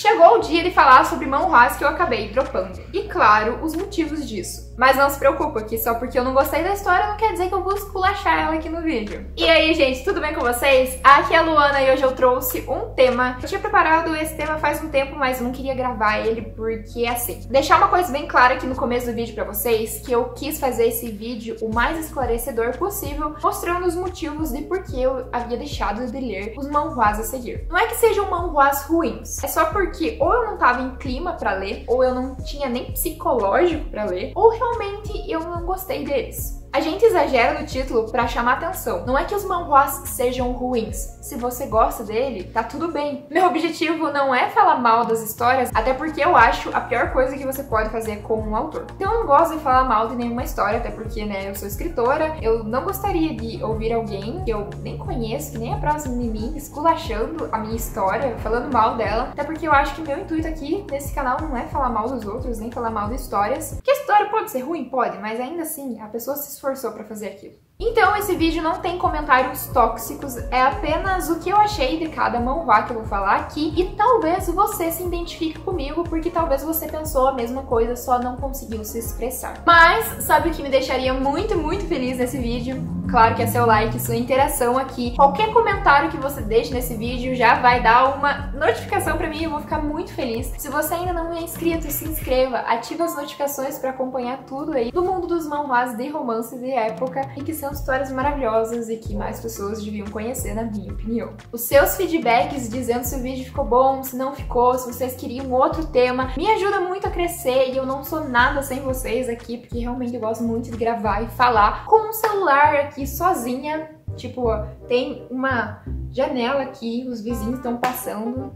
Chegou o dia de falar sobre manhwas que eu acabei dropando. E claro, os motivos disso. Mas não se preocupa, que só porque eu não gostei da história não quer dizer que eu vou esculachar ela aqui no vídeo. E aí, gente, tudo bem com vocês? Aqui é a Luana e hoje eu trouxe um tema. Eu tinha preparado esse tema faz um tempo, mas eu não queria gravar ele porque, assim, deixar uma coisa bem clara aqui no começo do vídeo pra vocês, que eu quis fazer esse vídeo o mais esclarecedor possível, mostrando os motivos de por que eu havia deixado de ler os manhwas a seguir. Não é que sejam manhwas ruins, é só porque ou eu não tava em clima pra ler, ou eu não tinha nem psicológico pra ler, ou realmente eu não gostei deles. A gente exagera no título pra chamar atenção. Não é que os manhwas sejam ruins. Se você gosta dele, tá tudo bem. Meu objetivo não é falar mal das histórias, até porque eu acho a pior coisa que você pode fazer com um autor. Então eu não gosto de falar mal de nenhuma história, até porque, né, eu sou escritora. Eu não gostaria de ouvir alguém que eu nem conheço, que nem é próximo de mim, esculachando a minha história, falando mal dela. Até porque eu acho que meu intuito aqui nesse canal não é falar mal dos outros, nem falar mal de histórias. Que a história pode ser ruim? Pode, mas ainda assim, a pessoa se esforçou pra fazer aquilo. Então esse vídeo não tem comentários tóxicos, é apenas o que eu achei de cada manhwa que eu vou falar aqui e talvez você se identifique comigo porque talvez você pensou a mesma coisa, só não conseguiu se expressar. Mas sabe o que me deixaria muito, muito feliz nesse vídeo? Claro que é seu like, sua interação aqui. Qualquer comentário que você deixe nesse vídeo já vai dar uma notificação pra mim e eu vou ficar muito feliz. Se você ainda não é inscrito, se inscreva, ativa as notificações pra acompanhar tudo aí do mundo dos manhwas de romance de época e que são histórias maravilhosas e que mais pessoas deviam conhecer, na minha opinião. Os seus feedbacks dizendo se o vídeo ficou bom, se não ficou, se vocês queriam outro tema, me ajuda muito a crescer e eu não sou nada sem vocês aqui, porque realmente eu gosto muito de gravar e falar com um celular aqui sozinha. Tipo, ó, tem uma janela aqui, os vizinhos estão passando,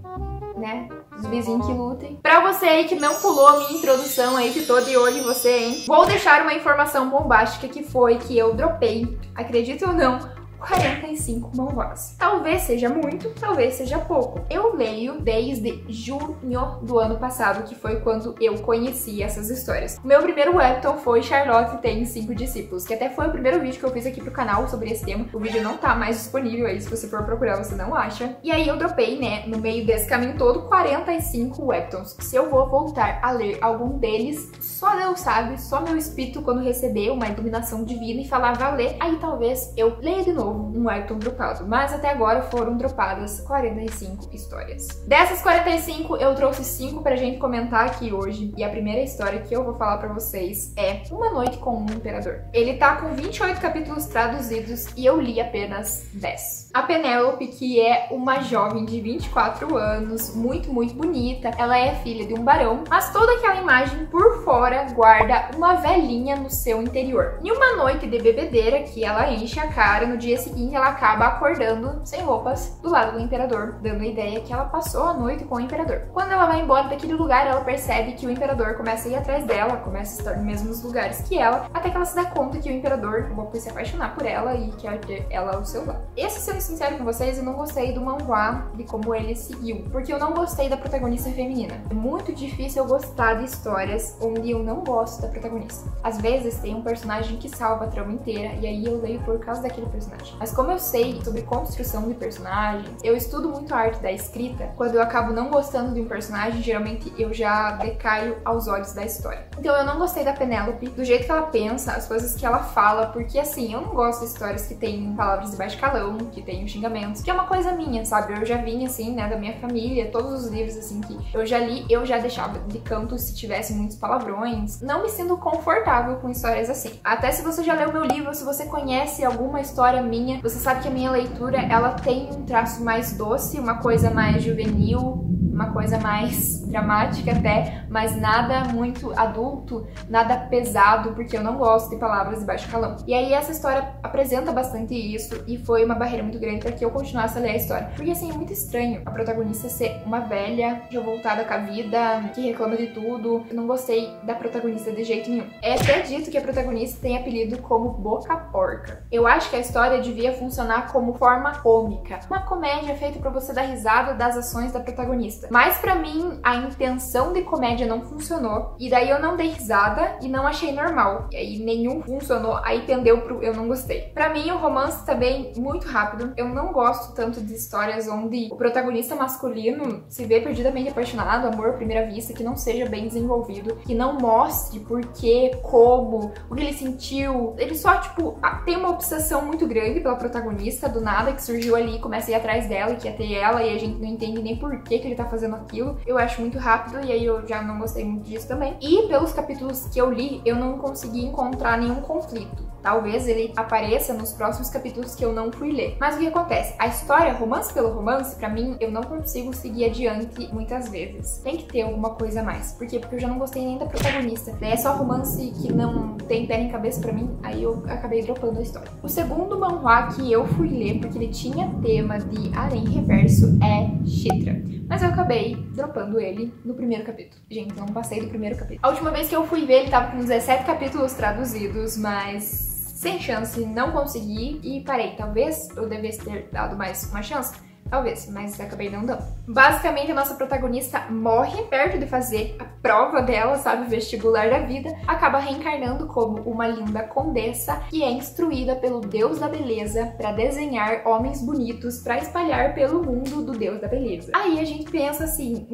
né? Os vizinhos que lutem. Pra você aí que não pulou a minha introdução aí, que tô de olho em você, hein? Vou deixar uma informação bombástica que foi que eu dropei, acredita ou não, 45 manhwas. Talvez seja muito, talvez seja pouco. Eu leio desde junho do ano passado, que foi quando eu conheci essas histórias. O meu primeiro webtoon foi Charlotte Tem 5 Discípulos, que até foi o primeiro vídeo que eu fiz aqui pro canal sobre esse tema. O vídeo não tá mais disponível aí, se você for procurar você não acha. E aí eu dropei, né, no meio desse caminho todo, 45 webtoons. Se eu vou voltar a ler algum deles, só Deus sabe, só meu espírito quando receber uma iluminação divina e falar valer, aí talvez eu leia de novo um webtoon dropado, mas até agora foram dropadas 45 histórias. Dessas 45, eu trouxe 5 pra gente comentar aqui hoje, e a primeira história que eu vou falar pra vocês é Uma Noite com um Imperador. Ele tá com 28 capítulos traduzidos e eu li apenas 10. A Penélope, que é uma jovem de 24 anos, muito, muito bonita, ela é filha de um barão, mas toda aquela imagem por fora guarda uma velhinha no seu interior. Em uma noite de bebedeira que ela enche a cara, no dia seguinte ela acaba acordando sem roupas do lado do imperador, dando a ideia que ela passou a noite com o imperador. Quando ela vai embora daquele lugar, ela percebe que o imperador começa a ir atrás dela, começa a estar nos mesmos lugares que ela, até que ela se dá conta que o imperador acabou por se apaixonar por ela e quer ter ela ao seu lado. Esse, sendo sincero com vocês, eu não gostei do manhwa, de como ele seguiu, porque eu não gostei da protagonista feminina. É muito difícil eu gostar de histórias onde eu não gosto da protagonista. Às vezes tem um personagem que salva a trama inteira e aí eu leio por causa daquele personagem. Mas como eu sei sobre construção de personagem, eu estudo muito a arte da escrita, quando eu acabo não gostando de um personagem, geralmente eu já decaio aos olhos da história. Então eu não gostei da Penélope, do jeito que ela pensa, as coisas que ela fala, porque assim, eu não gosto de histórias que tem palavras de baixo calão, que tem xingamentos, que é uma coisa minha, sabe? Eu já vim assim, né, da minha família, todos os livros assim que eu já li, eu já deixava de canto se tivesse muitos palavrões. Não me sinto confortável com histórias assim. Até se você já leu meu livro, se você conhece alguma história minha, você sabe que a minha leitura, ela tem um traço mais doce, uma coisa mais juvenil, uma coisa mais dramática até, mas nada muito adulto, nada pesado, porque eu não gosto de palavras de baixo calão. E aí essa história apresenta bastante isso e foi uma barreira muito grande para que eu continuasse a ler a história. Porque assim, é muito estranho a protagonista ser uma velha, revoltada com a vida, que reclama de tudo. Eu não gostei da protagonista de jeito nenhum. É até dito que a protagonista tem apelido como Boca Porca. Eu acho que a história devia funcionar como forma cômica. Uma comédia feita para você dar risada das ações da protagonista. Mas pra mim, a intenção de comédia não funcionou. E daí eu não dei risada e não achei normal. E aí nenhum funcionou, aí pendeu pro eu não gostei. Pra mim, o romance também muito rápido. Eu não gosto tanto de histórias onde o protagonista masculino se vê perdidamente apaixonado, amor à primeira vista, que não seja bem desenvolvido, que não mostre por quê, como, o que ele sentiu. Ele só, tipo, tem uma obsessão muito grande pela protagonista, do nada, que surgiu ali e começa a ir atrás dela e quer ter ela, e a gente não entende nem por que ele tá fazendo aquilo. Eu acho muito rápido, e aí eu já não gostei muito disso também. E pelos capítulos que eu li, eu não consegui encontrar nenhum conflito. Talvez ele apareça nos próximos capítulos que eu não fui ler. Mas o que acontece? A história, romance pelo romance, pra mim, eu não consigo seguir adiante muitas vezes. Tem que ter alguma coisa a mais. Por quê? Porque eu já não gostei nem da protagonista. É só romance que não tem pé nem cabeça pra mim, aí eu acabei dropando a história. O segundo manhwa que eu fui ler, porque ele tinha tema de harém reverso, é Chitra. Mas eu acabei dropando ele no primeiro capítulo. Gente, eu não passei do primeiro capítulo. A última vez que eu fui ver, ele tava com 17 capítulos traduzidos, mas sem chance, não consegui e parei. Talvez eu devesse ter dado mais uma chance. Talvez, mas acabei não dando. Basicamente, a nossa protagonista morre perto de fazer a prova dela, sabe, vestibular da vida, acaba reencarnando como uma linda condessa que é instruída pelo deus da beleza para desenhar homens bonitos para espalhar pelo mundo do deus da beleza. Aí a gente pensa assim,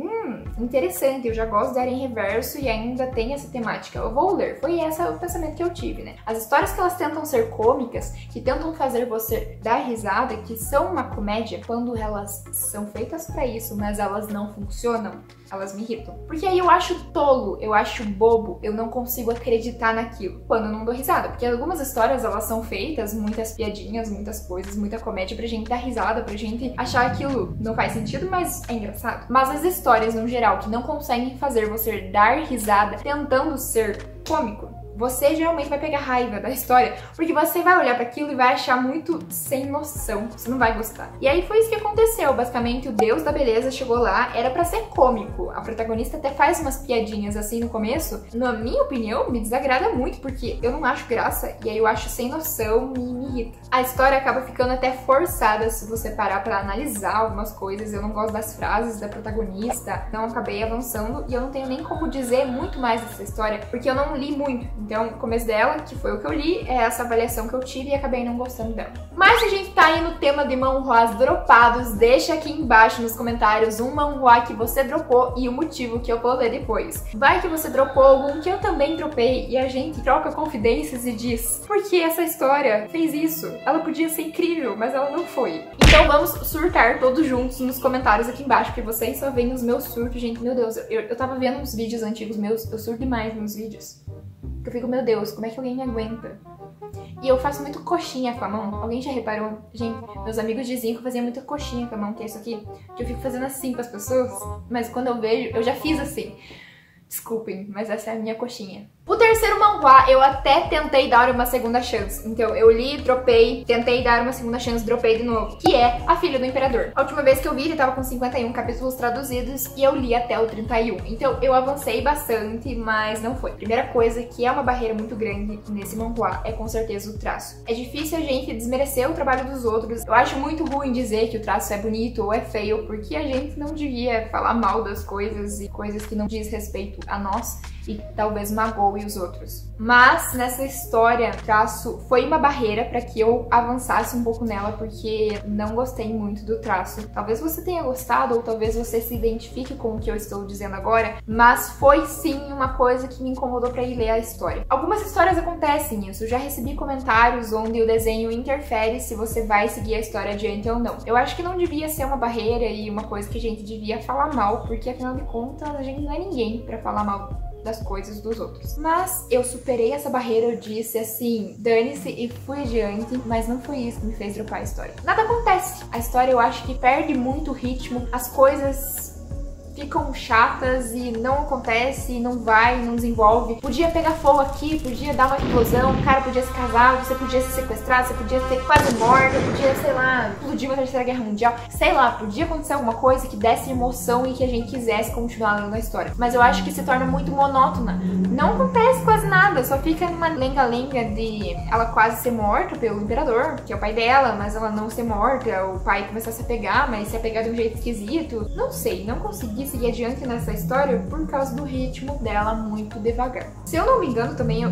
interessante, eu já gosto de harém reverso e ainda tem essa temática, eu vou ler. Foi esse o pensamento que eu tive, né? As histórias que elas tentam ser cômicas, que tentam fazer você dar risada, que são uma comédia, quando elas são feitas pra isso, mas elas não funcionam, elas me irritam. Porque aí eu acho tolo, eu acho bobo, eu não consigo acreditar naquilo quando eu não dou risada. Porque algumas histórias, elas são feitas, muitas piadinhas, muitas coisas, muita comédia pra gente dar risada, pra gente achar aquilo não faz sentido, mas é engraçado. Mas as histórias, no geral, que não conseguem fazer você dar risada tentando ser cômico, você geralmente vai pegar raiva da história, porque você vai olhar para aquilo e vai achar muito sem noção, você não vai gostar. E aí foi isso que aconteceu, basicamente o deus da beleza chegou lá, era para ser cômico, a protagonista até faz umas piadinhas assim no começo, na minha opinião me desagrada muito, porque eu não acho graça, e aí eu acho sem noção e me irrita. A história acaba ficando até forçada se você parar para analisar algumas coisas, eu não gosto das frases da protagonista, não acabei avançando e eu não tenho nem como dizer muito mais dessa história, porque eu não li muito. Então, o começo dela, que foi o que eu li, é essa avaliação que eu tive e acabei não gostando dela. Mas se a gente tá aí no tema de manhwas dropados, deixa aqui embaixo nos comentários um manhwa que você dropou e o motivo que eu vou ler depois. Vai que você dropou algum que eu também dropei e a gente troca confidências e diz: por que essa história fez isso? Ela podia ser incrível, mas ela não foi. Então vamos surtar todos juntos nos comentários aqui embaixo, porque vocês só veem os meus surtos, gente. Meu Deus, eu tava vendo uns vídeos antigos meus, eu surto demais nos vídeos. Eu fico, meu Deus, como é que alguém me aguenta? E eu faço muito coxinha com a mão. Alguém já reparou? Gente, meus amigos diziam que eu fazia muita coxinha com a mão, que é isso aqui. Que eu fico fazendo assim com as pessoas. Mas quando eu vejo, eu já fiz assim. Desculpem, mas essa é a minha coxinha. O terceiro manhwa, eu até tentei dar uma segunda chance. Então, eu li, dropei, tentei dar uma segunda chance, dropei de novo. Que é A Filha do Imperador. A última vez que eu vi, ele tava com 51 capítulos traduzidos e eu li até o 31. Então, eu avancei bastante, mas não foi. Primeira coisa, que é uma barreira muito grande nesse manhwa, é com certeza o traço. É difícil a gente desmerecer o trabalho dos outros. Eu acho muito ruim dizer que o traço é bonito ou é feio, porque a gente não devia falar mal das coisas e coisas que não diz respeito a nós e talvez magoe os outros. Mas nessa história, o traço foi uma barreira para que eu avançasse um pouco nela, porque não gostei muito do traço. Talvez você tenha gostado ou talvez você se identifique com o que eu estou dizendo agora, mas foi sim uma coisa que me incomodou para ir ler a história. Algumas histórias acontecem isso, eu já recebi comentários onde o desenho interfere se você vai seguir a história adiante ou não. Eu acho que não devia ser uma barreira e uma coisa que a gente devia falar mal, porque afinal de contas a gente não é ninguém para falar mal das coisas dos outros. Mas eu superei essa barreira, eu disse assim, dane-se e fui adiante, mas não foi isso que me fez dropar a história. Nada acontece. A história eu acho que perde muito o ritmo, as coisas ficam chatas e não acontece, não vai, não desenvolve. Podia pegar fogo aqui, podia dar uma explosão, o cara podia se casar, você podia ser sequestrado, você podia ser quase morta, podia, sei lá, explodir uma terceira guerra mundial, sei lá, podia acontecer alguma coisa que desse emoção e que a gente quisesse continuar lendo a história. Mas eu acho que se torna muito monótona. Não acontece quase nada, só fica numa lenga-lenga de ela quase ser morta pelo imperador, que é o pai dela, mas ela não ser morta, o pai começar a se apegar, mas se apegar de um jeito esquisito. Não sei, não consegui consegui seguir adiante nessa história por causa do ritmo dela muito devagar. Se eu não me engano também,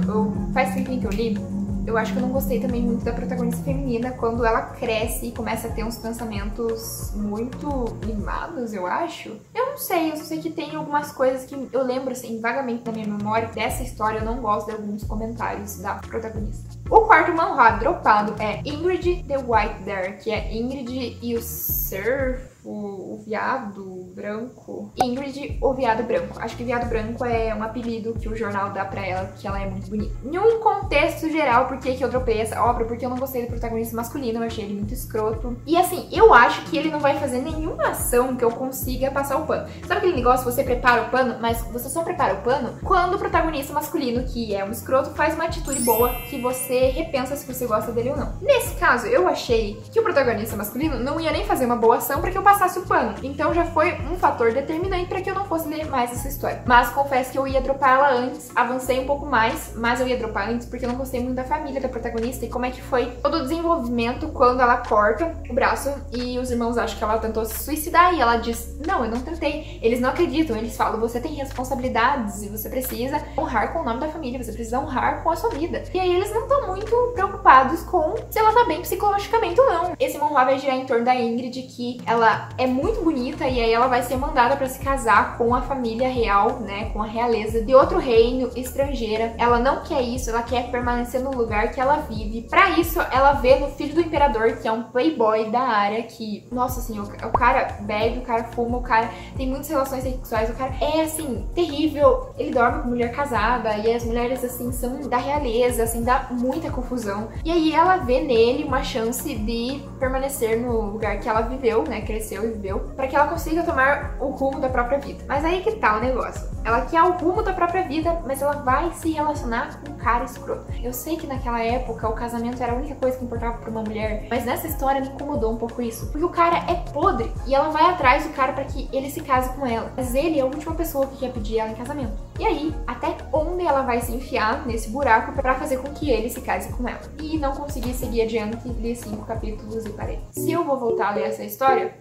faz tempo que eu li, eu acho que eu não gostei também muito da protagonista feminina quando ela cresce e começa a ter uns pensamentos muito limados, eu acho. Eu não sei, eu só sei que tem algumas coisas que eu lembro, assim, vagamente da minha memória dessa história, eu não gosto de alguns comentários da protagonista. O quarto manhwa dropado é Ingrid the White Dare, que é Ingrid e o Surf, o viado branco. Ingrid, o viado branco. Acho que viado branco é um apelido que o jornal dá pra ela, que ela é muito bonita. Em um contexto geral, por que eu dropei essa obra? Porque eu não gostei do protagonista masculino, eu achei ele muito escroto. E assim, eu acho que ele não vai fazer nenhuma ação que eu consiga passar o pano. Sabe aquele negócio, você prepara o pano, mas você só prepara o pano quando o protagonista masculino, que é um escroto, faz uma atitude boa que você repensa se você gosta dele ou não. Nesse caso, eu achei que o protagonista masculino não ia nem fazer uma boa ação pra que eu passasse o pano. Então já foi um fator determinante pra que eu não fosse ler mais essa história. Mas confesso que eu ia dropar ela antes, avancei um pouco mais, mas eu ia dropar antes porque eu não gostei muito da família da protagonista e como é que foi todo o desenvolvimento quando ela corta o braço e os irmãos acham que ela tentou se suicidar e ela diz, não, eu não tentei. Eles não acreditam, eles falam, você tem responsabilidades e você precisa honrar com o nome da família, você precisa honrar com a sua vida. E aí eles não estão muito preocupados com se ela tá bem psicologicamente ou não. Esse manhwa vai girar em torno da Ingrid, que ela é muito bonita e aí ela vai ser mandada pra se casar com a família real, né, com a realeza de outro reino, estrangeira. Ela não quer isso, ela quer permanecer no lugar que ela vive. Pra isso, ela vê no filho do imperador, que é um playboy da área, que, nossa, assim, o cara bebe, o cara fuma, o cara tem muitas relações sexuais, o cara é, assim, terrível. Ele dorme com mulher casada e as mulheres, assim, são da realeza, assim, dá muita confusão. E aí ela vê nele uma chance de permanecer no lugar que ela viveu, né, cresceu e viveu, para que ela consiga tomar o rumo da própria vida. Mas aí que tá o negócio. Ela quer o rumo da própria vida, mas ela vai se relacionar com um cara escroto. Eu sei que naquela época o casamento era a única coisa que importava pra uma mulher, mas nessa história me incomodou um pouco isso. Porque o cara é podre e ela vai atrás do cara pra que ele se case com ela. Mas ele é a última pessoa que quer pedir ela em casamento. E aí, até onde ela vai se enfiar nesse buraco pra fazer com que ele se case com ela? E não consegui seguir adiante, li 5 capítulos e parei. Se eu vou voltar a ler essa história,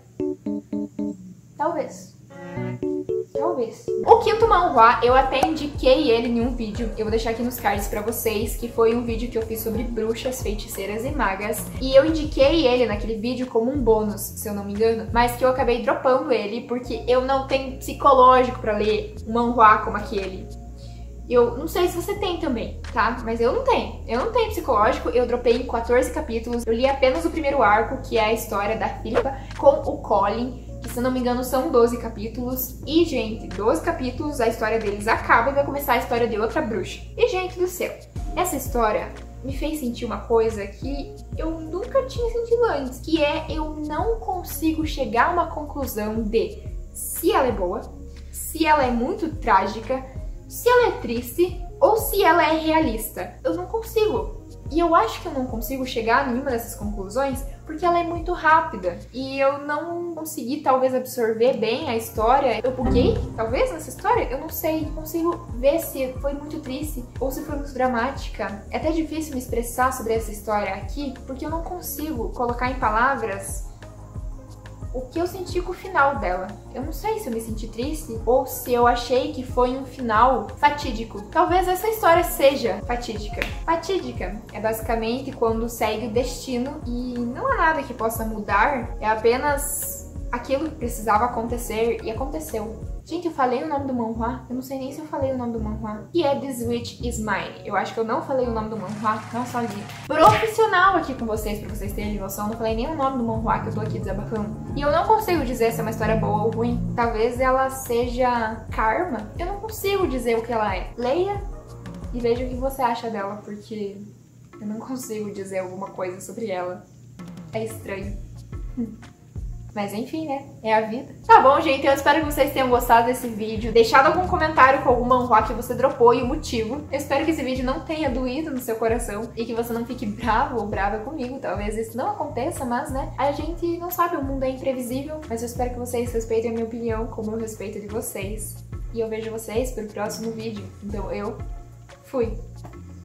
talvez. Talvez. O quinto manhwa, eu até indiquei ele em um vídeo, eu vou deixar aqui nos cards pra vocês, que foi um vídeo que eu fiz sobre bruxas, feiticeiras e magas, e eu indiquei ele naquele vídeo como um bônus, se eu não me engano, mas que eu acabei dropando ele porque eu não tenho psicológico pra ler um manhwa como aquele. Eu não sei se você tem também, tá? Mas eu não tenho. Eu não tenho psicológico, eu dropei em 14 capítulos, eu li apenas o primeiro arco, que é a história da Philippa com o Colin, que se eu não me engano são 12 capítulos. E, gente, 12 capítulos, a história deles acaba e vai começar a história de outra bruxa. E, gente do céu, essa história me fez sentir uma coisa que eu nunca tinha sentido antes, que é eu não consigo chegar a uma conclusão de se ela é boa, se ela é muito trágica, se ela é triste ou se ela é realista. Eu não consigo. E eu acho que eu não consigo chegar a nenhuma dessas conclusões porque ela é muito rápida. E eu não consegui, talvez, absorver bem a história. Eu buguei, talvez, nessa história? Eu não sei. Não consigo ver se foi muito triste ou se foi muito dramática. É até difícil me expressar sobre essa história aqui porque eu não consigo colocar em palavras o que eu senti com o final dela. Eu não sei se eu me senti triste ou se eu achei que foi um final fatídico. Talvez essa história seja fatídica. Fatídica é basicamente quando segue o destino e não há nada que possa mudar, é apenas aquilo que precisava acontecer e aconteceu. Gente, eu falei o nome do manhwa? Eu não sei nem se eu falei o nome do manhwa. Que é This Witch Is Mine. Eu acho que eu não falei o nome do manhwa. Nossa, olha, profissional aqui com vocês, pra vocês terem noção. Não falei nem o nome do manhwa que eu tô aqui desabafando. E eu não consigo dizer se é uma história boa ou ruim. Talvez ela seja karma. Eu não consigo dizer o que ela é. Leia e veja o que você acha dela, porque eu não consigo dizer alguma coisa sobre ela. É estranho. Mas enfim, né? É a vida. Tá bom, gente. Eu espero que vocês tenham gostado desse vídeo. Deixado algum comentário com algum manhwa que você dropou e o motivo. Eu espero que esse vídeo não tenha doído no seu coração e que você não fique bravo ou brava comigo. Talvez isso não aconteça, mas, né? A gente não sabe, o mundo é imprevisível. Mas eu espero que vocês respeitem a minha opinião como eu respeito a de vocês. E eu vejo vocês pro próximo vídeo. Então eu fui.